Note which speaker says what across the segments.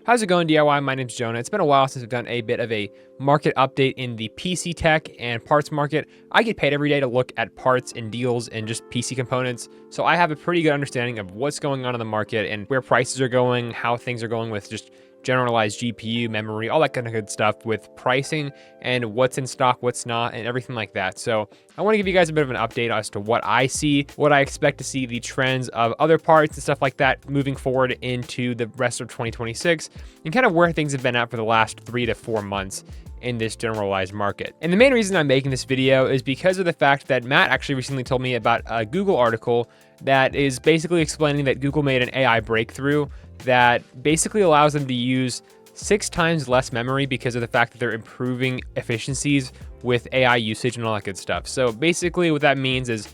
Speaker 1: How's it going, DIY? My name's Jonah. It's been a while since we've done a bit of a market update in the PC tech and parts market. I get paid every day to look at parts and deals and just PC components, so I have a pretty good understanding of what's going on in the market and where prices are going, how things are going with just generalized GPU, memory, all that kind of good stuff with pricing and what's in stock, what's not, and everything like that. So I want to give you guys a bit of an update as to what I see, what I expect to see, the trends of other parts and stuff like that moving forward into the rest of 2026, and kind of where things have been at for the last 3 to 4 months in this generalized market. And the main reason I'm making this video is because of the fact that Matt actually recently told me about a Google article that is basically explaining that Google made an AI breakthrough that basically allows them to use 6 times less memory because of the fact that they're improving efficiencies with AI usage and all that good stuff. So basically what that means is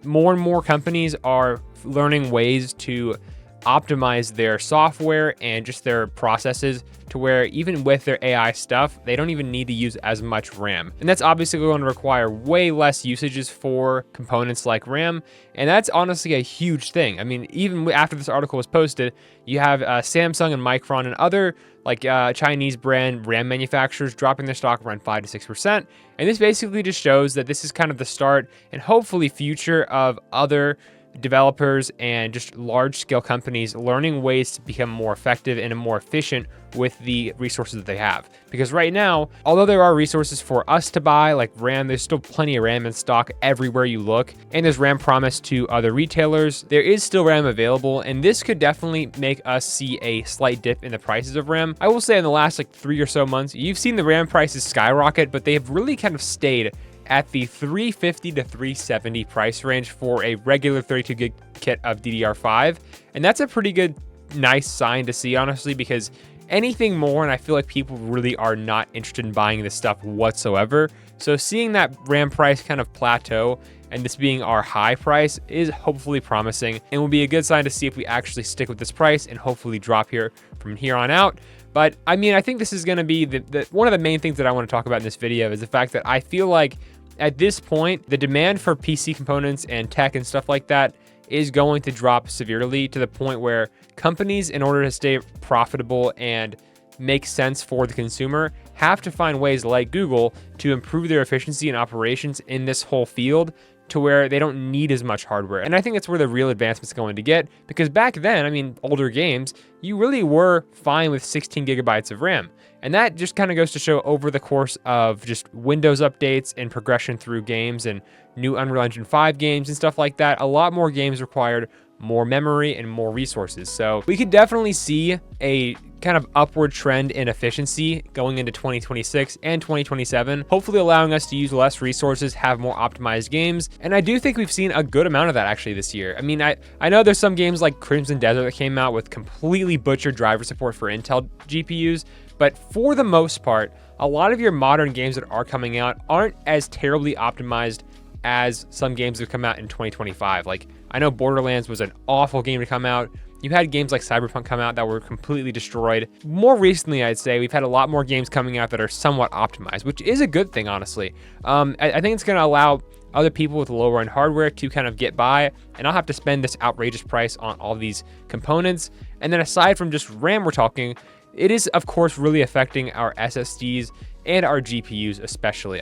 Speaker 1: more and more companies are learning ways to optimize their software and just their processes to where even with their AI stuff, they don't even need to use as much RAM. And that's obviously going to require way less usages for components like RAM. And that's honestly a huge thing. I mean, even after this article was posted, you have Samsung and Micron and other like Chinese brand RAM manufacturers dropping their stock around 5 to 6%. And this basically just shows that this is kind of the start and hopefully future of other developers and just large scale companies learning ways to become more effective and more efficient with the resources that they have. Because right now, although there are resources for us to buy like RAM, there's still plenty of RAM in stock everywhere you look, and there's RAM promised to other retailers. There is still RAM available, and this could definitely make us see a slight dip in the prices of RAM. I will say in the last like 3 or so months, you've seen the RAM prices skyrocket, but they have really kind of stayed at the $350 to $370 price range for a regular 32 gig kit of DDR5. And that's a pretty good, nice sign to see, honestly, because anything more, and I feel like people really are not interested in buying this stuff whatsoever. So seeing that RAM price kind of plateau and this being our high price is hopefully promising and will be a good sign to see if we actually stick with this price and hopefully drop here from here on out. But I mean, I think this is going to be one of the main things that I want to talk about in this video is the fact that I feel like at this point, the demand for PC components and tech and stuff like that is going to drop severely to the point where companies, in order to stay profitable and make sense for the consumer, have to find ways like Google to improve their efficiency and operations in this whole field to where they don't need as much hardware. And I think that's where the real advancement's going to get, because back then, I mean, older games, you really were fine with 16 gigabytes of RAM. And that just kind of goes to show over the course of just Windows updates and progression through games and new Unreal Engine 5 games and stuff like that, a lot more games required more memory and more resources. So we could definitely see a kind of upward trend in efficiency going into 2026 and 2027, hopefully allowing us to use less resources, have more optimized games. And I do think we've seen a good amount of that actually this year. I mean, I know there's some games like Crimson Desert that came out with completely butchered driver support for Intel GPUs, but for the most part, a lot of your modern games that are coming out aren't as terribly optimized as some games that come out in 2025. Like, I know Borderlands was an awful game to come out. You had games like Cyberpunk come out that were completely destroyed. More recently, I'd say, we've had a lot more games coming out that are somewhat optimized, which is a good thing, honestly. I think it's going to allow other people with lower end hardware to kind of get by and not have to spend this outrageous price on all these components. And then aside from just RAM we're talking, it is, of course, really affecting our SSDs and our GPUs especially.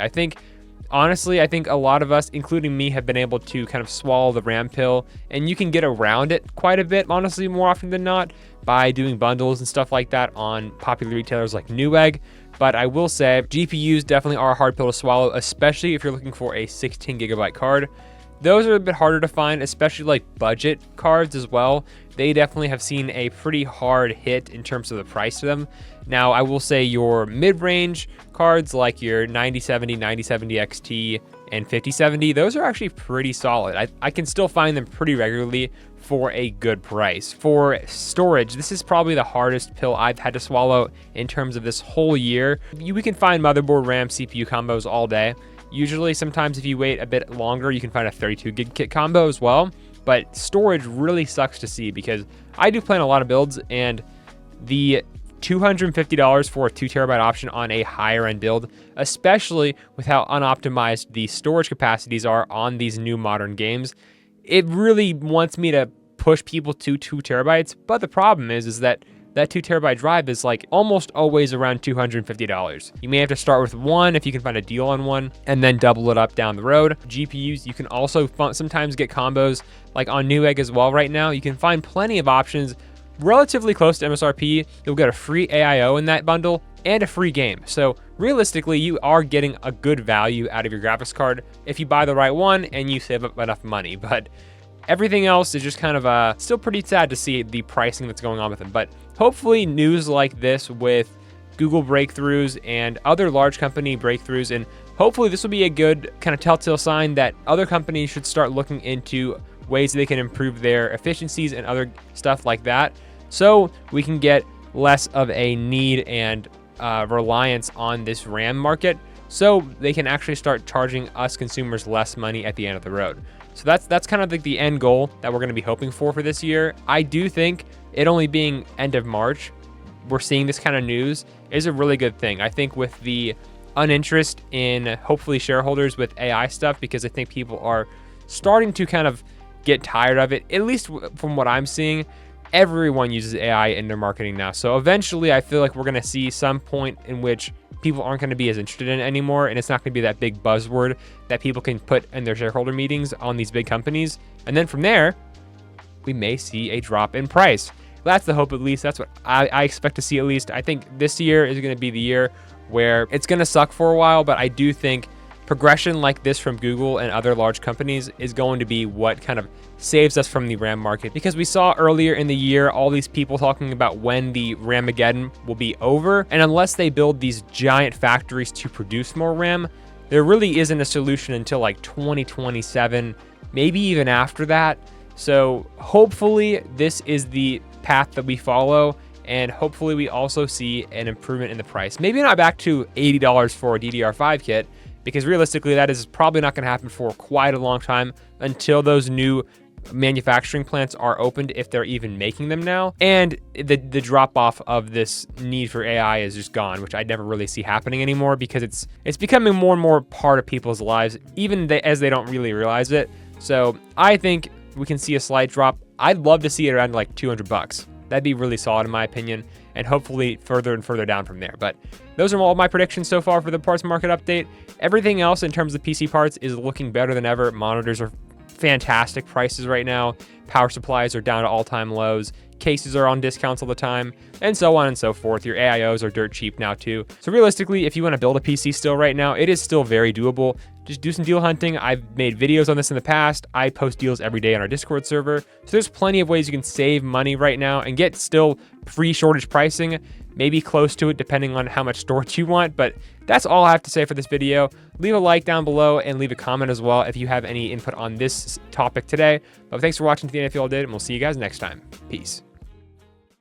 Speaker 1: Honestly, I think a lot of us, including me, have been able to kind of swallow the RAM pill, and you can get around it quite a bit, honestly, more often than not, by doing bundles and stuff like that on popular retailers like Newegg. But I will say GPUs definitely are a hard pill to swallow, especially if you're looking for a 16 gigabyte card. Those are a bit harder to find, especially like budget cards as well. They definitely have seen a pretty hard hit in terms of the price of them. Now, I will say your mid-range cards like your 9070, 9070 XT, and 5070, those are actually pretty solid. I can still find them pretty regularly for a good price. For storage, this is probably the hardest pill I've had to swallow in terms of this whole year. We can find motherboard, RAM, CPU combos all day. Usually, sometimes if you wait a bit longer, you can find a 32 gig kit combo as well. But storage really sucks to see because I do plan a lot of builds, and the $250 for a 2 terabyte option on a higher end build, especially with how unoptimized the storage capacities are on these new modern games, it really wants me to push people to 2 terabytes. But the problem is that that 2TB drive is like almost always around $250. You may have to start with one if you can find a deal on one, and then double it up down the road. GPUs, you can also sometimes get combos like on Newegg as well. Right now, you can find plenty of options relatively close to MSRP. You'll get a free AIO in that bundle and a free game. So realistically, you are getting a good value out of your graphics card if you buy the right one and you save up enough money. But everything else is just kind of still pretty sad to see the pricing that's going on with them. But hopefully news like this with Google breakthroughs and other large company breakthroughs, and hopefully this will be a good kind of telltale sign that other companies should start looking into ways they can improve their efficiencies and other stuff like that, so we can get less of a need and reliance on this RAM market, so they can actually start charging us consumers less money at the end of the road. So that's kind of like the end goal that we're going to be hoping for this year. I do think it only being end of March, we're seeing this kind of news is a really good thing. I think with the uninterest in hopefully shareholders with AI stuff, because I think people are starting to kind of get tired of it, at least from what I'm seeing. Everyone uses AI in their marketing now. So eventually I feel like we're going to see some point in which people aren't going to be as interested in it anymore, and it's not going to be that big buzzword that people can put in their shareholder meetings on these big companies. And then from there, we may see a drop in price. That's the hope, at least. That's what I expect to see, at least. I think this year is going to be the year where it's going to suck for a while, but I do think progression like this from Google and other large companies is going to be what kind of saves us from the RAM market, because we saw earlier in the year all these people talking about when the RAMageddon will be over, and unless they build these giant factories to produce more RAM, there really isn't a solution until like 2027, maybe even after that. So hopefully this is the path that we follow, and hopefully we also see an improvement in the price. Maybe not back to $80 for a DDR5 kit, because realistically that is probably not going to happen for quite a long time until those new manufacturing plants are opened, if they're even making them now, and the drop off of this need for AI is just gone, which I never really see happening anymore, because it's becoming more and more part of people's lives, even as they don't really realize it. So I think we can see a slight drop. I'd love to see it around like $200. That'd be really solid in my opinion, and hopefully further and further down from there. But those are all my predictions so far for the parts market update. Everything else in terms of PC parts is looking better than ever. Monitors are fantastic prices right now. Power supplies are down to all-time lows. Cases are on discounts all the time, and so on and so forth. Your AIOs are dirt cheap now too. So realistically, if you want to build a PC still right now, it is still very doable. Just do some deal hunting. I've made videos on this in the past. I post deals every day on our Discord server. So there's plenty of ways you can save money right now and get still free shortage pricing, maybe close to it depending on how much storage you want. But that's all I have to say for this video. Leave a like down below and leave a comment as well if you have any input on this topic today. But thanks for watching to the end if you all did, and we'll see you guys next time. Peace.